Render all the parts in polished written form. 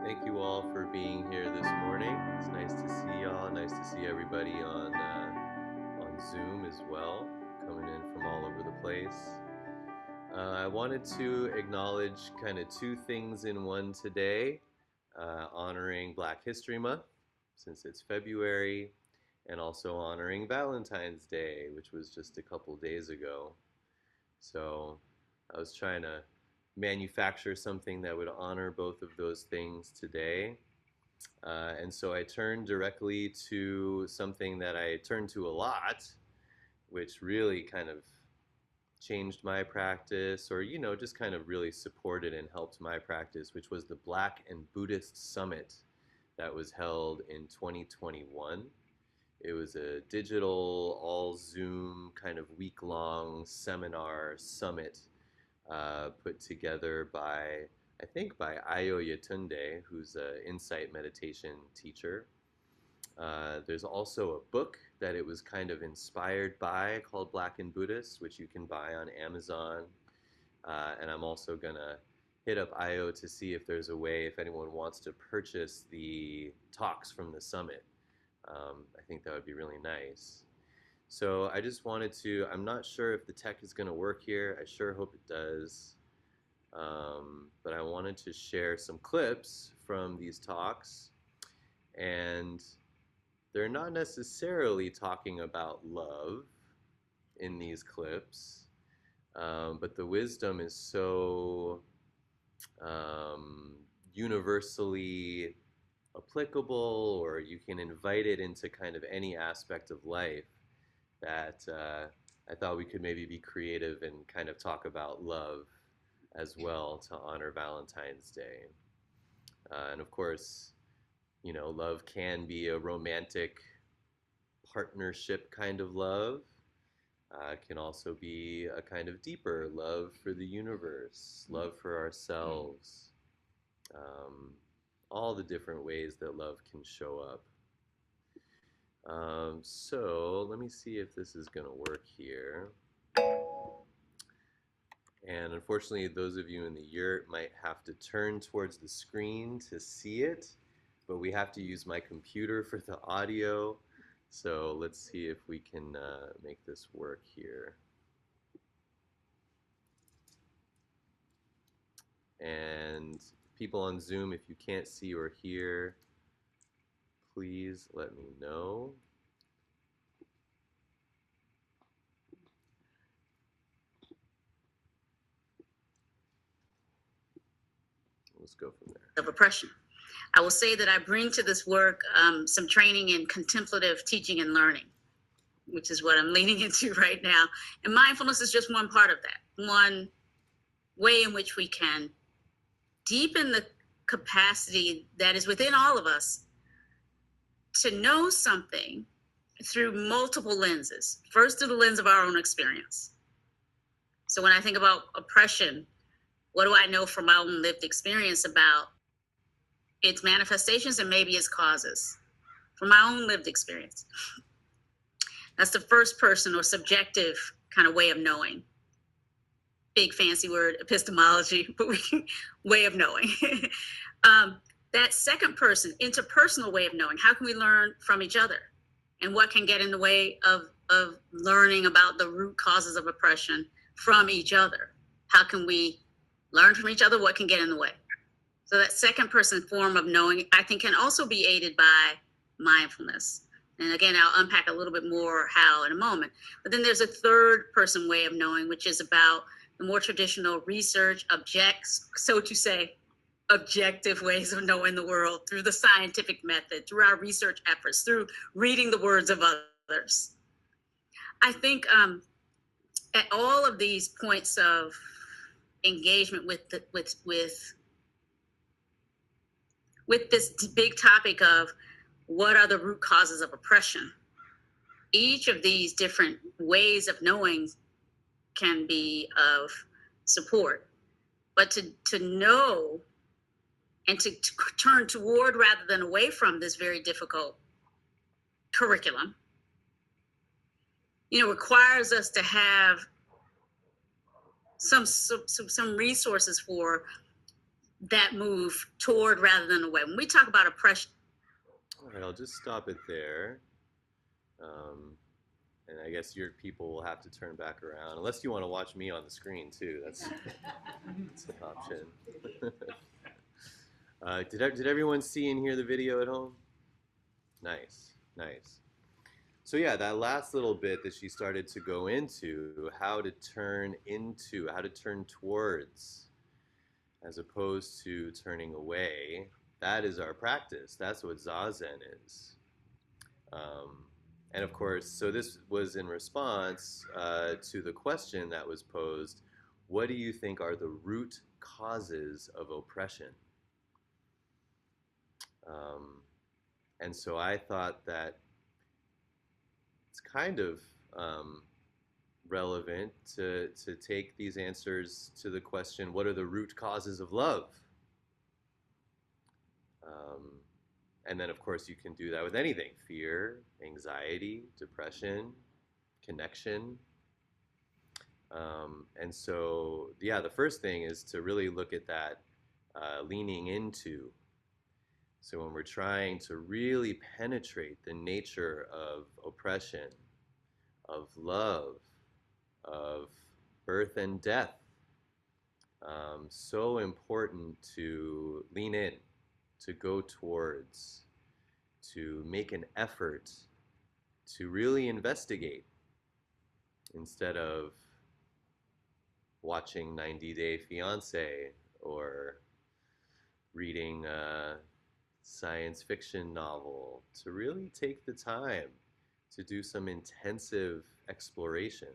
Thank you all for being here this morning. It's nice to see y'all. Nice to see everybody on Zoom as well, coming in from all over the place. I wanted to acknowledge kind of two things in one today, honoring Black History Month, since it's February, and also honoring Valentine's Day, which was just a couple days ago. So I was trying to manufacture something that would honor both of those things today. And so I turned directly to something that I turn to a lot, which really kind of changed my practice, or, just kind of really supported and helped my practice, which was the Black and Buddhist Summit that was held in 2021. It was a digital, all Zoom kind of week-long seminar summit put together by, I think, by Ayo Yetunde, who's an insight meditation teacher. There's also a book that it was kind of inspired by called Black and Buddhist, which you can buy on Amazon. And I'm also going to hit up Ayo to see if there's a way, if anyone wants to purchase the talks from the summit. I think that would be really nice. So I just wanted to, I'm not sure if the tech is going to work here. I sure hope it does. But I wanted to share some clips from these talks. And they're not necessarily talking about love in these clips, but the wisdom is so universally applicable, or you can invite it into kind of any aspect of life that I thought we could maybe be creative and kind of talk about love as well to honor Valentine's Day. And of course, love can be a romantic partnership kind of love. It can also be a kind of deeper love for the universe, love for ourselves, um, all the different ways that love can show up. So let me see if this is going to work here. And unfortunately, those of you in the yurt might have to turn towards the screen to see it, but we have to use my computer for the audio. So let's see if we can make this work here. And people on Zoom, if you can't see or hear, please let me know. Let's go from there. Of oppression. I will say that I bring to this work some training in contemplative teaching and learning, which is what I'm leaning into right now. And mindfulness is just one part of that, one way in which we can deepen the capacity that is within all of us to know something through multiple lenses. First, through the lens of our own experience. So when I think about oppression, what do I know from my own lived experience about its manifestations and maybe its causes from my own lived experience? That's the first person or subjective kind of way of knowing. Big fancy word, epistemology, but way of knowing. That second person, interpersonal way of knowing. How can we learn from each other? And what can get in the way of learning about the root causes of oppression from each other? How can we learn from each other? What can get in the way? So that second person form of knowing, I think, can also be aided by mindfulness. And again, I'll unpack a little bit more how in a moment. But then there's a third person way of knowing, which is about the more traditional research, so to say, objective ways of knowing the world through the scientific method, through our research efforts, through reading the words of others. I think at all of these points of engagement with this big topic of what are the root causes of oppression, each of these different ways of knowing can be of support. But to know and to turn toward rather than away from this very difficult curriculum, requires us to have some resources for that move toward rather than away. When we talk about oppression, All right, I'll just stop it there. Um, and I guess your people will have to turn back around, unless you want to watch me on the screen too. That's an option. Did everyone see and hear the video at home? Nice, nice. So yeah, that last little bit that she started to go into, how to turn towards, as opposed to turning away, that is our practice. That's what Zazen is. Um, and of course, so this was in response to the question that was posed: what do you think are the root causes of oppression? Um, and so I thought that it's kind of um, relevant to take these answers to the question, what are the root causes of love? Um, and then, of course, you can do that with anything: fear, anxiety, depression, connection. And so, yeah, the first thing is to really look at that leaning into. So, when we're trying to really penetrate the nature of oppression, of love, of birth and death, so important to lean in, to go towards, to make an effort to really investigate instead of watching 90 Day Fiance or reading a science fiction novel, to really take the time to do some intensive exploration.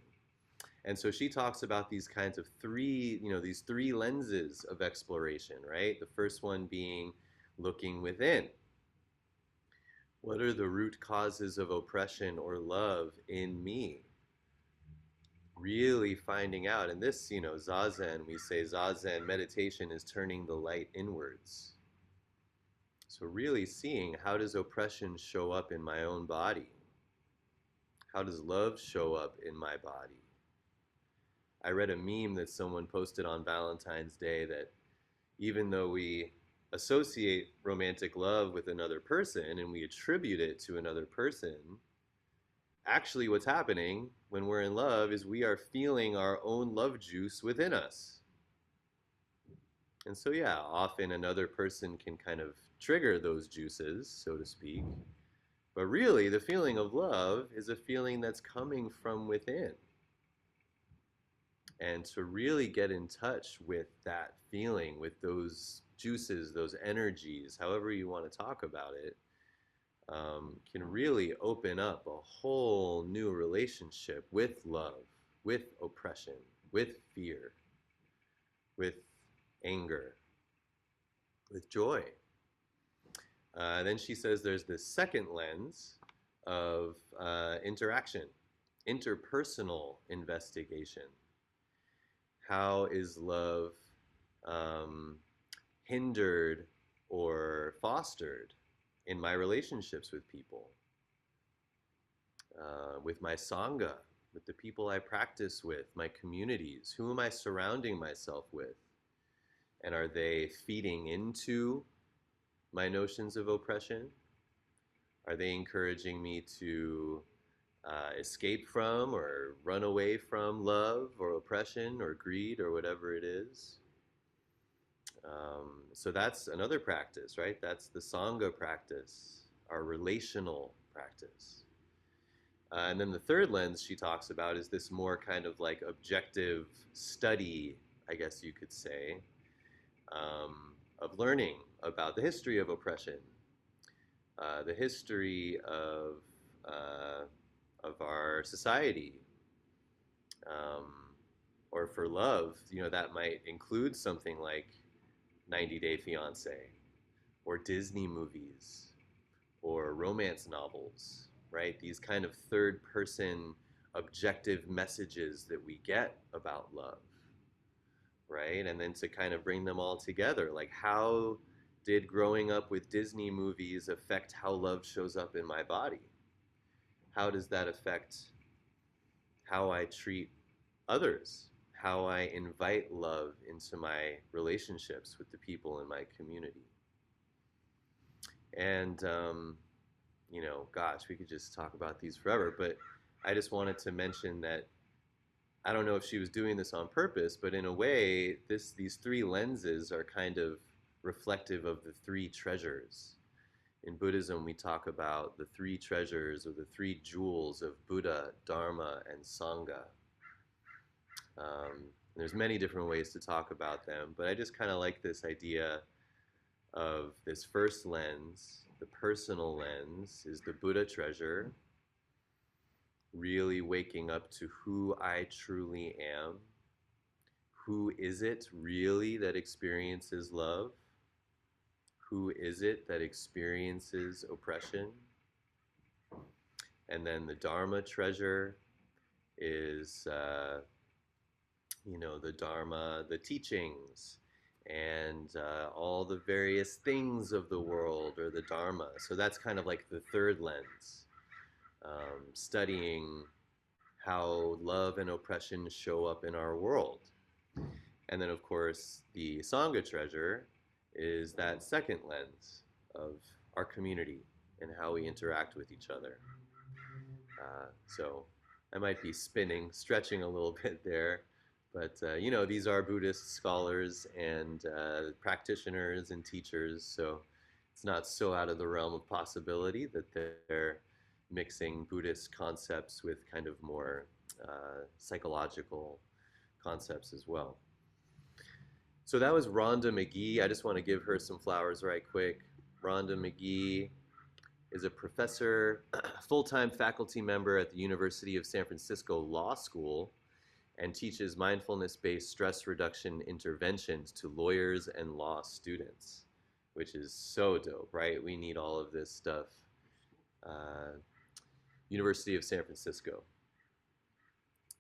And so she talks about these kinds of these three lenses of exploration, right? The first one being looking within. What are the root causes of oppression or love in me? Really finding out. And this, Zazen, we say Zazen meditation is turning the light inwards. So really seeing, how does oppression show up in my own body? How does love show up in my body? I read a meme that someone posted on Valentine's Day that even though we associate romantic love with another person and we attribute it to another person, actually what's happening when we're in love is we are feeling our own love juice within us. And so, yeah, often another person can kind of trigger those juices, so to speak. But really, the feeling of love is a feeling that's coming from within. And to really get in touch with that feeling, with those juices, those energies, however you want to talk about it, can really open up a whole new relationship with love, with oppression, with fear, with anger, with joy. Then she says there's this second lens of interaction, interpersonal investigation. How is love um, hindered or fostered in my relationships with people, with my sangha, with the people I practice with, my communities? Who am I surrounding myself with? And are they feeding into my notions of oppression? Are they encouraging me to escape from or run away from love or oppression or greed or whatever it is? So that's another practice, right? That's the Sangha practice, our relational practice. And then the third lens she talks about is this more kind of like objective study, I guess you could say, of learning about the history of oppression, the history of our society, um, or for love, that might include something like 90 Day Fiance, or Disney movies, or romance novels, right? These kind of third person objective messages that we get about love, right? And then to kind of bring them all together, like, how did growing up with Disney movies affect how love shows up in my body? How does that affect how I treat others? how I invite love into my relationships with the people in my community. And, gosh, we could just talk about these forever, but I just wanted to mention that I don't know if she was doing this on purpose, but in a way, these three lenses are kind of reflective of the three treasures. In Buddhism, we talk about the three treasures or the three jewels of Buddha, Dharma, and Sangha. There's many different ways to talk about them, but I just kind of like this idea of this first lens, the personal lens, is the Buddha treasure, really waking up to who I truly am. Who is it really that experiences love? Who is it that experiences oppression? And then the Dharma treasure is, the Dharma, the teachings, and all the various things of the world, or the Dharma. So that's kind of like the third lens, studying how love and oppression show up in our world. And then, of course, the Sangha treasure is that second lens of our community and how we interact with each other. So I might be stretching a little bit there, but these are Buddhist scholars and practitioners and teachers, so it's not so out of the realm of possibility that they're mixing Buddhist concepts with kind of more psychological concepts as well. So that was Rhonda McGee. I just want to give her some flowers right quick. Rhonda McGee is a professor, full-time faculty member at the University of San Francisco Law School, and teaches mindfulness-based stress reduction interventions to lawyers and law students, which is so dope, right? We need all of this stuff. University of San Francisco.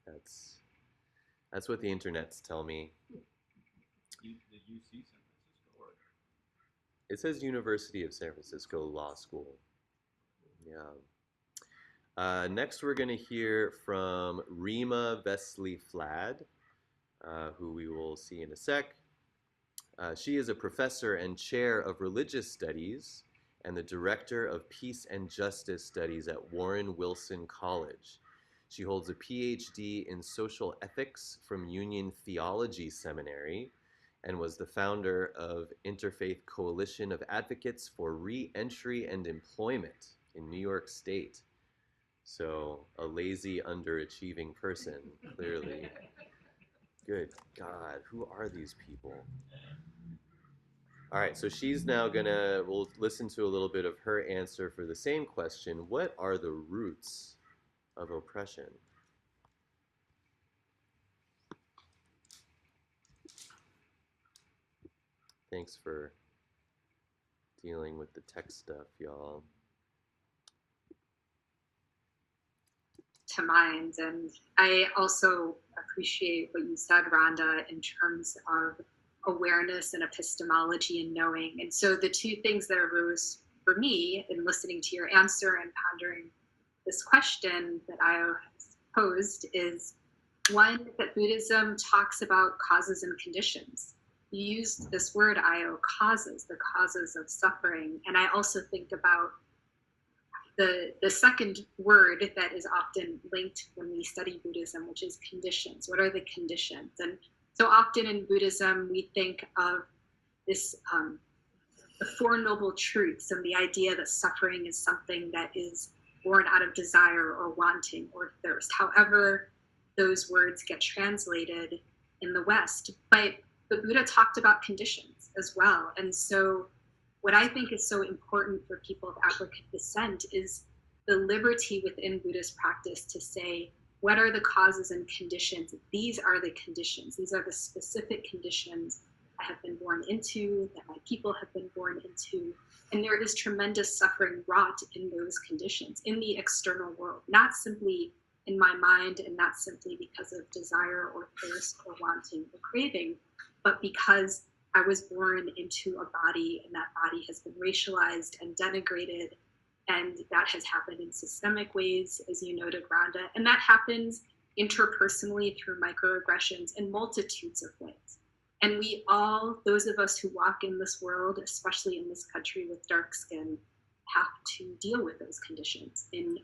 That's what the internets tell me. The UC San Francisco, or It says University of San Francisco Law School. Yeah. Next, we're going to hear from Rima Vesley-Flad, who we will see in a sec. She is a professor and chair of religious studies and the director of peace and justice studies at Warren Wilson College. She holds a PhD in social ethics from Union Theology Seminary and was the founder of Interfaith Coalition of Advocates for Re-Entry and Employment in New York State. So a lazy, underachieving person, clearly. Good God, who are these people? All right, so she's now we'll listen to a little bit of her answer for the same question. What are the roots of oppression? Thanks for dealing with the tech stuff, y'all. To mind. And I also appreciate what you said, Rhonda, in terms of awareness and epistemology and knowing. And so the two things that arose for me in listening to your answer and pondering this question that I posed is one, that Buddhism talks about causes and conditions. You used this word, Io, causes, the causes of suffering. And I also think about the second word that is often linked when we study Buddhism, which is conditions. What are the conditions? And so often in Buddhism, we think of this, the Four Noble Truths, and the idea that suffering is something that is born out of desire or wanting or thirst, however those words get translated in the West. But the Buddha talked about conditions as well. And so what I think is so important for people of African descent is the liberty within Buddhist practice to say, what are the causes and conditions? These are the conditions. These are the specific conditions I have been born into, that my people have been born into. And there is tremendous suffering wrought in those conditions, in the external world, not simply in my mind and not simply because of desire or thirst or wanting or craving, but because I was born into a body, and that body has been racialized and denigrated, and that has happened in systemic ways, as you noted, Rhonda, and that happens interpersonally through microaggressions in multitudes of ways. And we all, those of us who walk in this world, especially in this country with dark skin, have to deal with those conditions in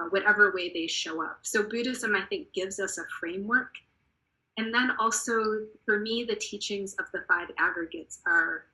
whatever way they show up. So Buddhism, I think, gives us a framework. And then also, for me, the teachings of the five aggregates are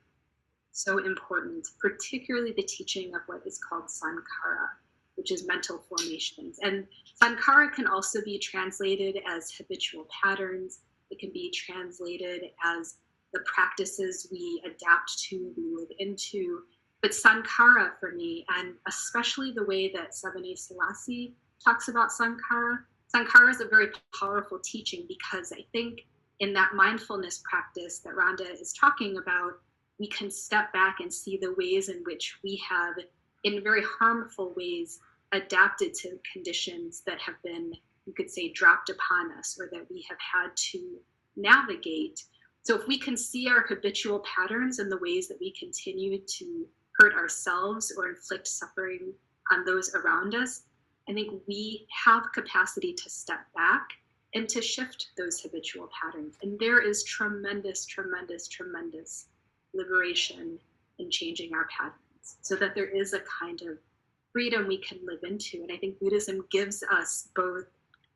so important, particularly the teaching of what is called sankhara, which is mental formations. And sankhara can also be translated as habitual patterns. It can be translated as the practices we adapt to, we live into. But sankhara for me, and especially the way that Sebene Selassie talks about sankhara, sankhara is a very powerful teaching because I think in that mindfulness practice that Rhonda is talking about, we can step back and see the ways in which we have, in very harmful ways, adapted to conditions that have been, you could say, dropped upon us or that we have had to navigate. So if we can see our habitual patterns and the ways that we continue to hurt ourselves or inflict suffering on those around us, I think we have capacity to step back and to shift those habitual patterns. And there is tremendous, tremendous, tremendous liberation in changing our patterns so that there is a kind of freedom we can live into. And I think Buddhism gives us both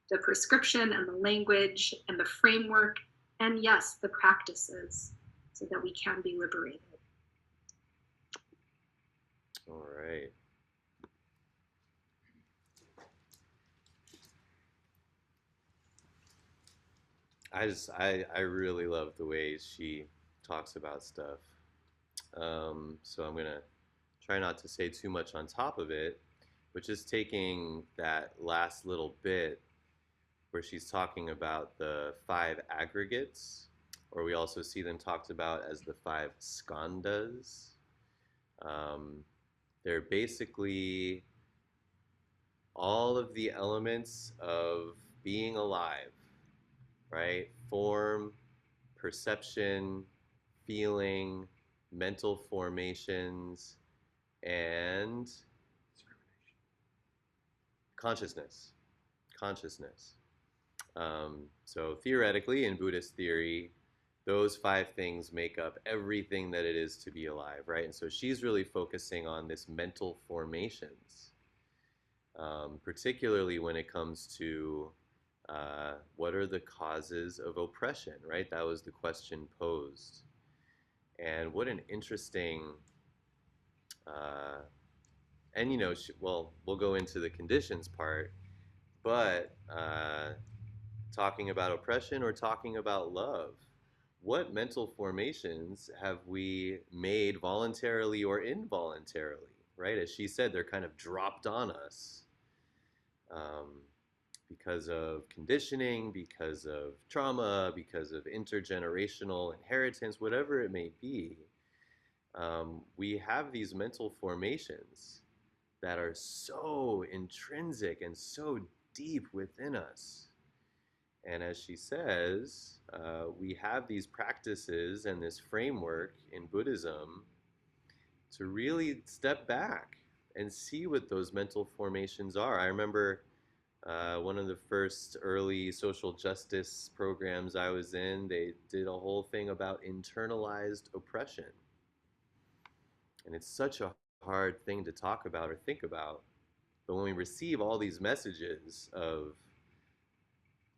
the prescription and the language and the framework, and yes, the practices so that we can be liberated. All right. I really love the way she talks about stuff. So I'm gonna try not to say too much on top of it, but just taking that last little bit where she's talking about the five aggregates, or we also see them talked about as the five skandhas. Um, they're basically all of the elements of being alive, right? Form, perception, feeling, mental formations, and consciousness. Consciousness. So theoretically, in Buddhist theory, those five things make up everything that it is to be alive, right? And so she's really focusing on this mental formations, particularly when it comes to what are the causes of oppression, right? That was the question posed. And what an interesting, uh, and well, we'll go into the conditions part, but talking about oppression or talking about love, what mental formations have we made voluntarily or involuntarily, right? As she said, they're kind of dropped on us um, because of conditioning, because of trauma, because of intergenerational inheritance, whatever it may be. We have these mental formations that are so intrinsic and so deep within us. And as she says, we have these practices and this framework in Buddhism to really step back and see what those mental formations are. I remember one of the first early social justice programs I was in, they did a whole thing about internalized oppression. And it's such a hard thing to talk about or think about. But when we receive all these messages of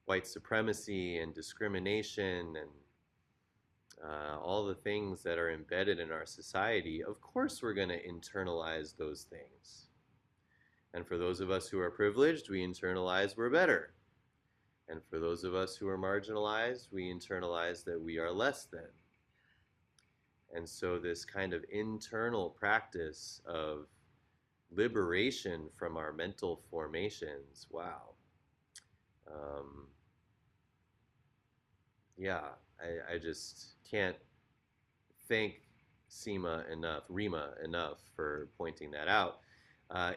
white supremacy and discrimination and all the things that are embedded in our society, of course we're going to internalize those things. And for those of us who are privileged, we internalize we're better. And for those of us who are marginalized, we internalize that we are less than. And so this kind of internal practice of liberation from our mental formations, wow. Um, yeah, I just can't thank Rima enough for pointing that out.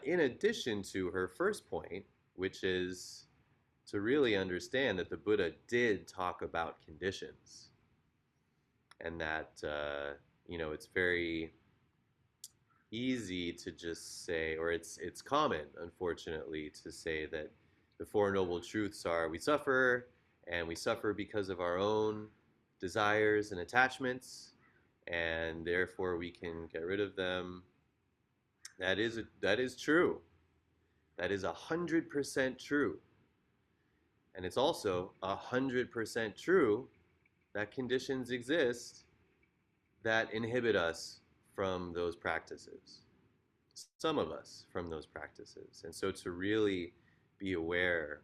In addition to her first point, which is to really understand that the Buddha did talk about conditions, and that it's very easy to just say, or it's common, unfortunately, to say that The Four Noble Truths are we suffer, and we suffer because of our own desires and attachments, and therefore we can get rid of them. That is true. That is 100% true. And it's also 100% true that conditions exist that inhibit us from those practices. Some of us from those practices. And so to really be aware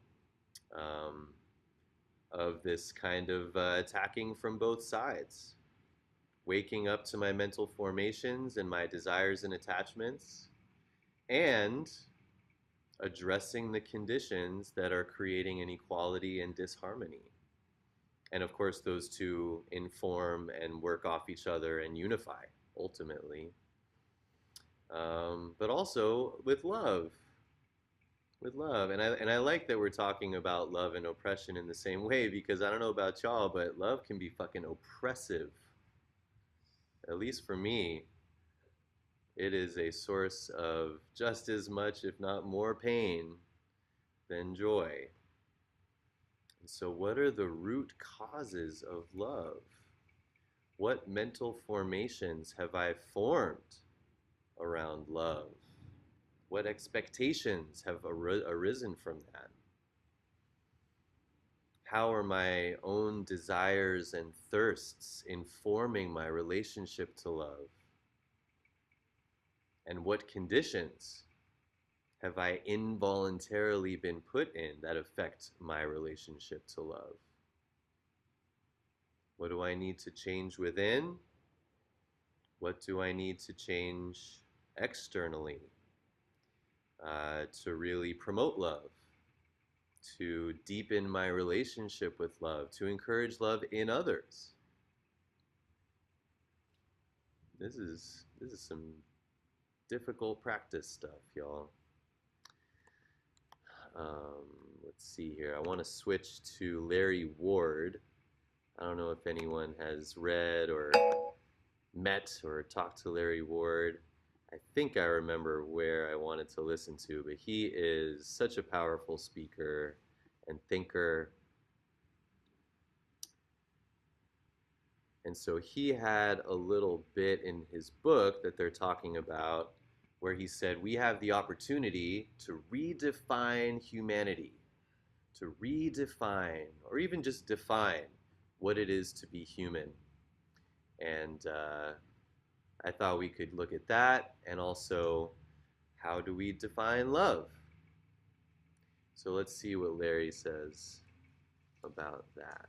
um, of this kind of attacking from both sides, waking up to my mental formations and my desires and attachments, and addressing the conditions that are creating inequality and disharmony. And of course, those two inform and work off each other and unify ultimately. But also with love, and I like that we're talking about love and oppression in the same way, because I don't know about y'all, but love can be fucking oppressive. At least for me, it is a source of just as much, if not more, pain than joy. And so, what are the root causes of love? What mental formations have I formed around love? What expectations have arisen from that? How are my own desires and thirsts informing my relationship to love? And what conditions have I involuntarily been put in that affect my relationship to love? What do I need to change within? What do I need to change externally to really promote love, to deepen my relationship with love, to encourage love in others? This is some difficult practice stuff, y'all. Um, let's see here. I want to switch to Larry Ward. I don't know if anyone has read or met or talked to Larry Ward. I think I remember where I wanted to listen to, but he is such a powerful speaker and thinker. And so he had a little bit in his book that they're talking about where he said, we have the opportunity to redefine humanity, to redefine, or even just define what it is to be human. And I thought we could look at that, and also how do we define love? So let's see what Larry says about that.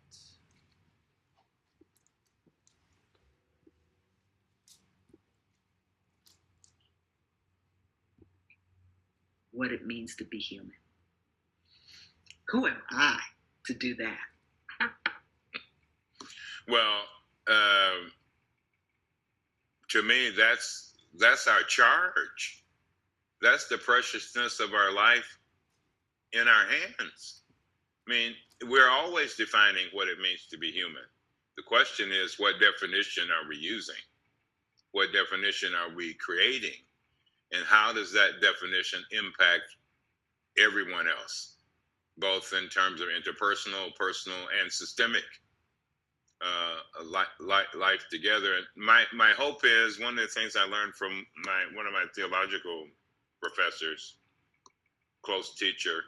What it means to be human. Who am I to do that? Well, to me, that's our charge. That's the preciousness of our life in our hands. I mean, we're always defining what it means to be human. The question is, what definition are we using? What definition are we creating? And how does that definition impact everyone else, both in terms of interpersonal, personal, and systemic life together? And my hope is, one of the things I learned from one of my theological professors, close teacher,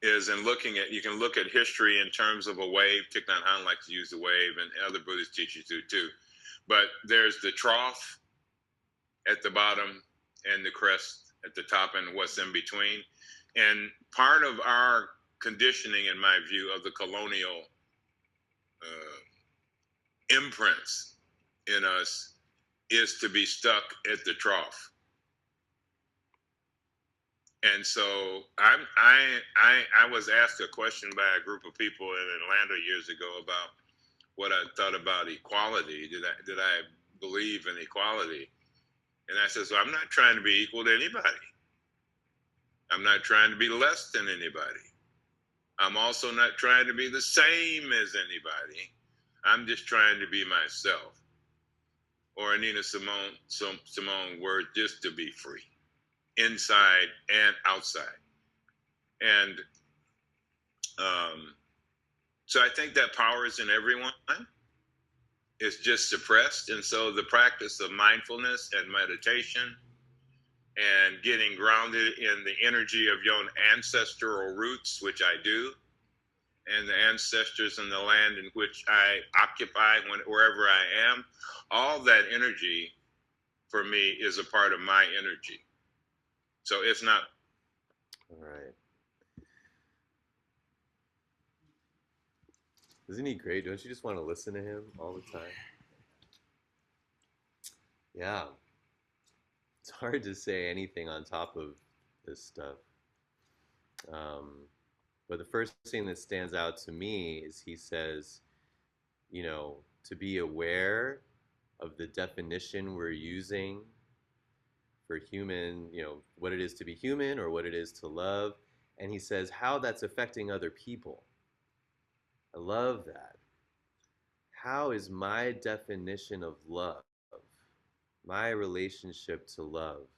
is in looking at, you can look at history in terms of a wave. Thich Nhat Hanh likes to use the wave, and other Buddhist teachers do too. But there's the trough at the bottom and the crest at the top and what's in between. And part of our conditioning, in my view, of the colonial imprints in us is to be stuck at the trough. And so I was asked a question by a group of people in Atlanta years ago about what I thought about equality. Did I believe in equality? And I said, so I'm not trying to be equal to anybody. I'm not trying to be less than anybody. I'm also not trying to be the same as anybody. I'm just trying to be myself. Or Nina Simone word, just to be free, inside and outside. And so I think that power is in everyone. It's just suppressed. And so the practice of mindfulness and meditation and getting grounded in the energy of your own ancestral roots, which I do, and the ancestors in the land in which I occupy, wherever I am, all that energy for me is a part of my energy. So it's not. All right. Isn't he great? Don't you just want to listen to him all the time? Yeah. It's hard to say anything on top of this stuff. Um, but the first thing that stands out to me is he says, to be aware of the definition we're using for human, what it is to be human or what it is to love. And he says how that's affecting other people. I love that. How is my definition of love, my relationship to love,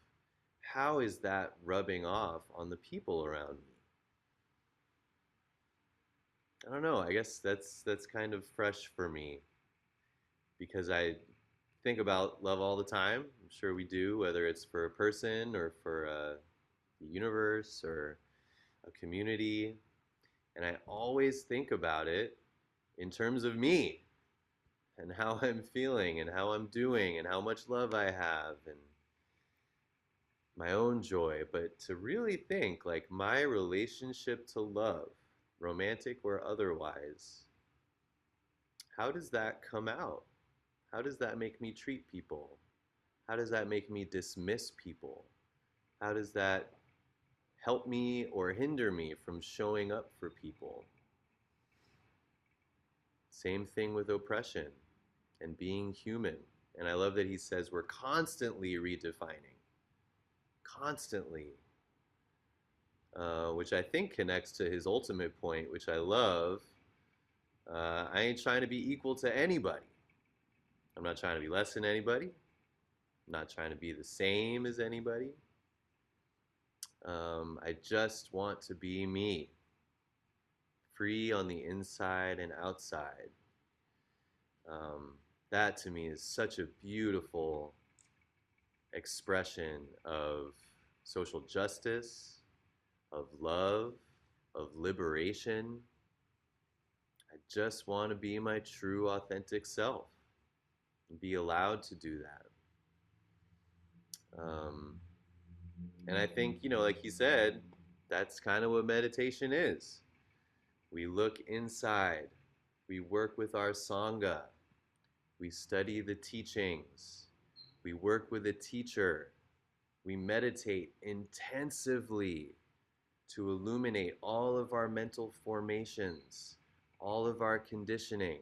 how is that rubbing off on the people around me? I don't know. I guess that's kind of fresh for me because I think about love all the time. I'm sure we do, whether it's for a person or for the universe or a community. And I always think about it in terms of me and how I'm feeling and how I'm doing and how much love I have and my own joy. But to really think like my relationship to love, romantic or otherwise, how does that come out? How does that make me treat people? How does that make me dismiss people? How does that help me or hinder me from showing up for people? Same thing with oppression and being human. And I love that he says we're constantly redefining, constantly, which I think connects to his ultimate point, which I love. I ain't trying to be equal to anybody. I'm not trying to be less than anybody. I'm not trying to be the same as anybody. I just want to be me, free on the inside and outside. Um, that to me is such a beautiful expression of social justice, of love, of liberation. I just want to be my true, authentic self and be allowed to do that. And I think, like he said, that's kind of what meditation is. We look inside, we work with our Sangha, we study the teachings, we work with a teacher, we meditate intensively to illuminate all of our mental formations, all of our conditioning,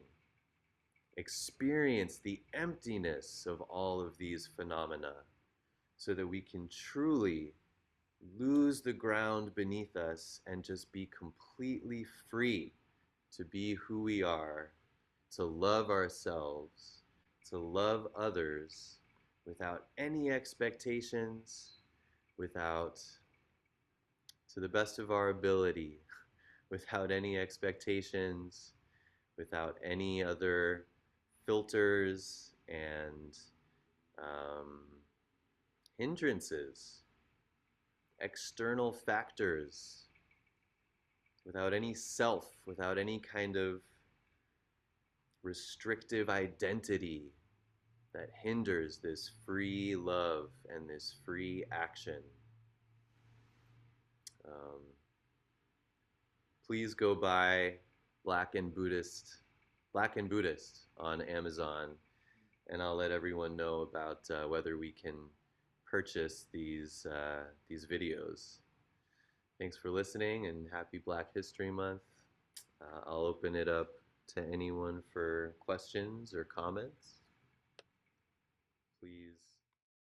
experience the emptiness of all of these phenomena so that we can truly lose the ground beneath us and just be completely free to be who we are, to love ourselves, to love others without any expectations, without, to the best of our ability, without any expectations, without any other filters and um, hindrances, external factors, without any self, without any kind of restrictive identity that hinders this free love and this free action. Um, please go buy Black and Buddhist, Black and Buddhist on Amazon, and I'll let everyone know about whether we can purchase these videos. Thanks for listening, and happy Black History Month. I'll open it up to anyone for questions or comments. Please.